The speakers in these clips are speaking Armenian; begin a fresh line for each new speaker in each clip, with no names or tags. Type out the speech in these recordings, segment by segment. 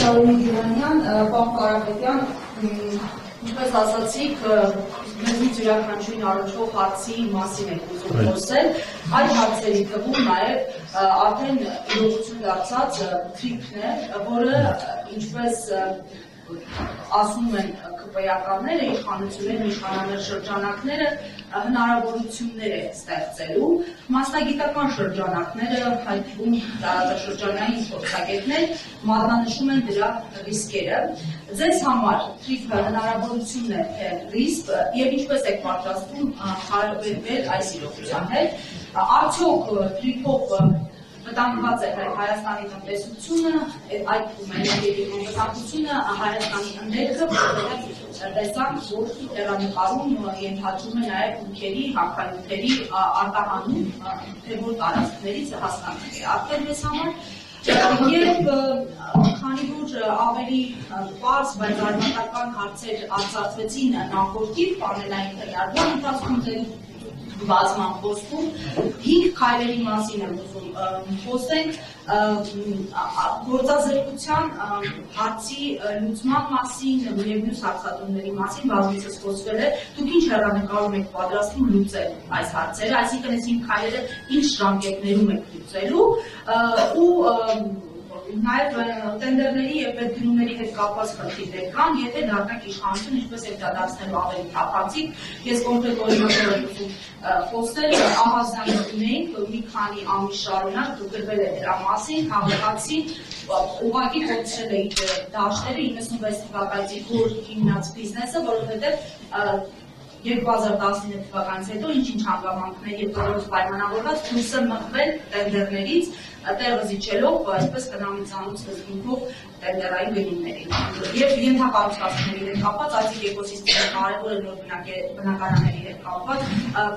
Պարոն Կարապետյան, ինչպես ասացիք, մեզնից յուրաքանչյուրին առնչվող հարցի մասին եք ուզում խոսել, այդ հարցերի թվում նաև արդեն իրողություն դարձած թրիփն է, որը ինչպես ասում են ԿՊԵ-ականները, իշխանությունները, իշխանաներ շրջանակները հնարավորություններ է ստեղծելու, մասնագիտական շրջանակները, այդ թվում տարածաշրջանային փորձագետներ մատնանշում են դրա ռիսկերը։ Ձեզ համար թրիփը հնարավորություն է թե ռիսկ եւ ինչպես եք պատրաստվում հարաբերվել այս իրողության հետ։ Արդյոք թրիփով վտանգված է Հայաստանի տնտեսությունը, այդ թվում անվտանգությունը Հայաստանի ընդերքը, տեսանք, որ տեղանկարում ենթադրում է նաև հումքերի, հանքանյութերի արտահանում, թե որ տարածքներից հասկանալի է արդեն մեզ համար, եւ քանի որ ավելի պարզ, բայց արմատական հարցեր արծարծվեցին նախորդին պանելային քննարկման ընթացքում բազման խոսքում 5 քայլերի մասին եմ ուզում խոսենք գործազրկության հարցի լուծման մասին եւ մյուս հարցադրումների մասին բազմիցս խոսվել է դուք ինչ հեռանկարում եք պատրաստվում լուծել այս հարցերը այսինքն այս 5 քայլերը ինչ ժամկետներում եք լուծելու ու նաև տենդերների եւ պետգնումների հետ կապված խնդիրներ կան, եթե դառնանք իշխանություն, ինչպես է դա դարձնելու ավելի թափանցիկ, ես կոնկրետ օրինակներ եմ ուզում խոսել, Ահազյանը ունենք մի քանի ամիս շարունակ դուքրվել է դրա մասին, քաղաքացին ուղղակի կոչել է իր դաշտերը 96 թվականից որ հիմնած բիզնեսը, որովհետեւ 2019 թվականից հետո ինչ-ինչ հանգամանքներ եւ դրանց պայմանավորված դուրս են մղվել տենդերներից տեղը զիջելով այսպես կնամիցանոց սկզբունքով տենդերային գնումներին եւ ենթակառուցվածքների հետ կապված այցիկ էկոսիստեմը կարեւոր է նոր բնակարանների հետ կապված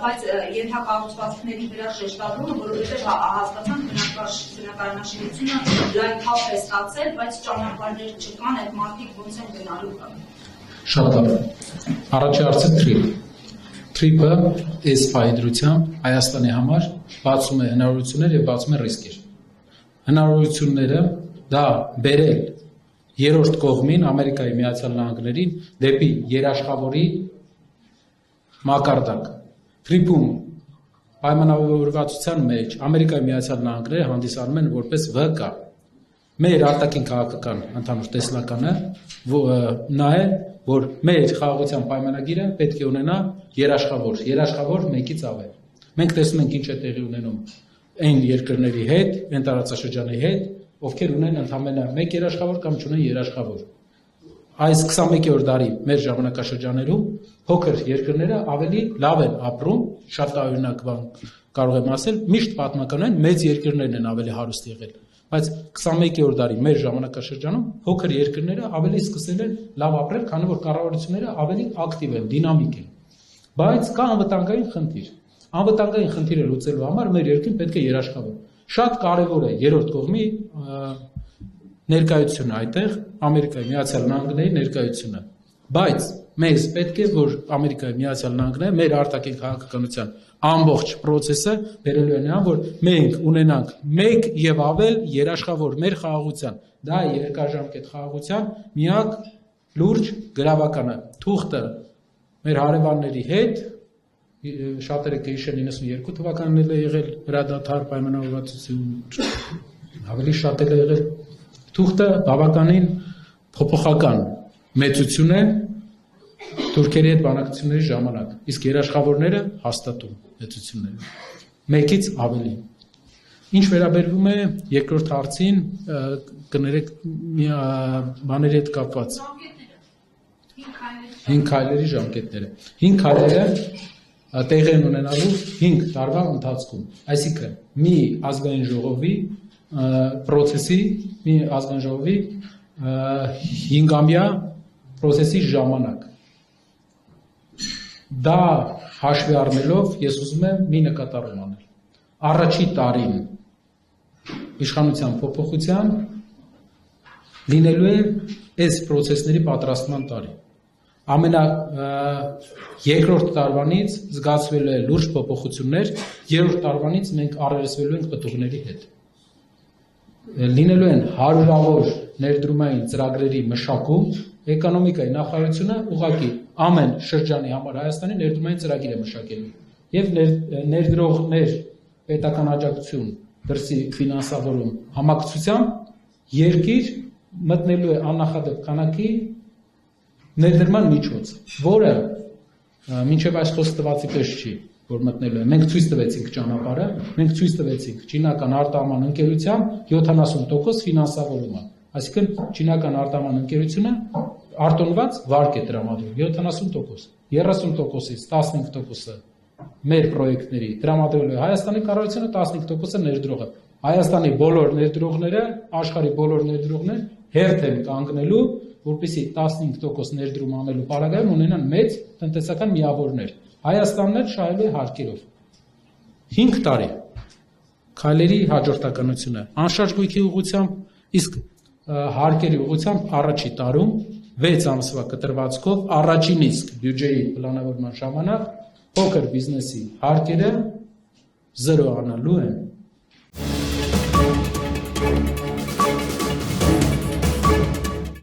բայց ենթակառուցվածքների վրա շեշտադրումը որովհետեւ հասկացանք բնակարանաշինությունը լայն թափ է ստացել բայց ճանապարհներ չկան այդ մարդիկ ոնց են գնալու
Շատ լավ առաջի հարցը թրիփը այս պայդրությամբ Հայաստանի համար բացում է հնարավորություններ եւ բացում է ռիսկեր հնարավորությունները դա բերել երրորդ կողմին Ամերիկայի Միացյալ Նահանգներին դեպի երաշխավորի մակարդակ թրիփում պայմանավորվածության մեջ Ամերիկայի Միացյալ Նահանգները հանդիսանում են որպես ՎԿ մեր արտաքին քաղաքական ընդհանուր տեսլականը նա է որ մեր խաղաղության պայմանագիրը պետք է ունենա երաշխավոր մեկից ավել մենք տեսնում ենք ինչ է տեղի ունենում այն երկրների հետ այն տարածաշրջանի հետ ովքեր ունեն ընդամենը մեկ երաշխավոր կամ չունեն երաշխավոր այս 21-րդ դարի մեր ժամանակաշրջաներում փոքր երկրները ավելի լավ են ապրում շատ տարօրինակ բան կարող եմ ասել միշտ պատմականորեն մեծ երկրներն են ավելի հարուստ եղել բայց 21-րդ դարի մեր ժամանակաշրջանում փոքր երկրները ավելի սկսել են լավ ապրել, քանի որ կառավարությունները ավելի ակտիվ են, դինամիկ են։ Բայց կա անվտանգային խնդիր։ Անվտանգային խնդիրը լուծելու համար մեր երկրին պետք է երաշխավոր։ Շատ կարևոր է երրորդ կողմի ներկայությունը այդտեղ, Ամերիկայի Միացյալ Նահանգների ներկայությունը։ Բայց մեզ պետք է որ Ամերիկայի Միացյալ Նահանգները մեր արտաքին քաղաքականության ամբողջ process-ը բերելու է նրան, որ մենք ունենանք մեկ եւ ավել երաշխավոր մեր խաղաղության, դա է երկարաժամկետ խաղաղության միակ լուրջ գրավականը։ Թուղթը մեր հարևանների հետ շատերը կհիշեն 92 թվականն էլ է եղել հրադադար պայմանավորվածություն, ավելի շատ էլ է եղել։ Թուղթը բավականին փոփոխական մեծություն է թուրքերի հետ բանակցությունների ժամանակ, իսկ երաշխավորները հաստատում մեծությունները, մեկից ավելի։ Ինչ վերաբերվում է երկրորդ հարցին, կներեք բաների հետ կապված։ 5 քայլերի ժամկետները։ 5 քայլերը տեղի են ունենալու 5 տարվա ընթացքում, այսինքն մի ազգային ժողովի process-ի, մի ազգային ժողովի 5-ամյա process-ի ժամանակ։ Դա հաշվի առնելով ես ուզում եմ մի նկատառում անել։ Առաջի տարին իշխանության փոփոխության լինելու է այս process-ների պատրաստման տարի։ Երկրորդ տարվանից զգացվելու է լուրջ փոփոխություններ, երրորդ տարվանից մենք առերեսվելու ենք պտուղների հետ։ Լինելու են հարյուրավոր ներդրումային ծրագրերի մշակում, էկոնոմիկայի նախարարությունը ուղղակի ամեն շրջանի համար Հայաստանի ներդրումային ծրագիր է մշակելու եւ ներդրողներ պետական աջակցություն դրսի ֆինանսավորում համակցությամբ երկիր մտնելու է աննախադեպ քանակի ներդրման միջոց, որը մինչև այս խոսքը տվածի պես չի, որ մտնելու է։ Մենք ցույց տվեցինք ճանապարհը, մենք ցույց տվեցինք չինական արտահանման ընկերությամբ 70% ֆինանսավորումը, այսինքն չինական արտահանման ընկերությունը արտոնված վարկ է տրամադրում 70%, 30%-ից 15%-ը մեր պրոյեկտների տրամադրելու է Հայաստանի կառավարությունը, 15%-ը ներդրողը։ Հայաստանի բոլոր ներդրողները, աշխարհի բոլոր ներդրողները հերթ են կանգնելու, որպեսզի 15% ներդրում անելու պարագայում ունենան մեծ տնտեսական միավորներ։ Հայաստանն էլ շահելու է հարկերով։ 5 տարի քայլերի հաջորդականությունը, անշարժ գույքի ուղղությամբ, իսկ հարկերի ուղղությամբ առաջի տարում 6 ամսվա կտրվածքով առաջին իսկ բյուջեի պլանավորման ժամանակ փոքր բիզնեսի հարկերը 0 անալու են։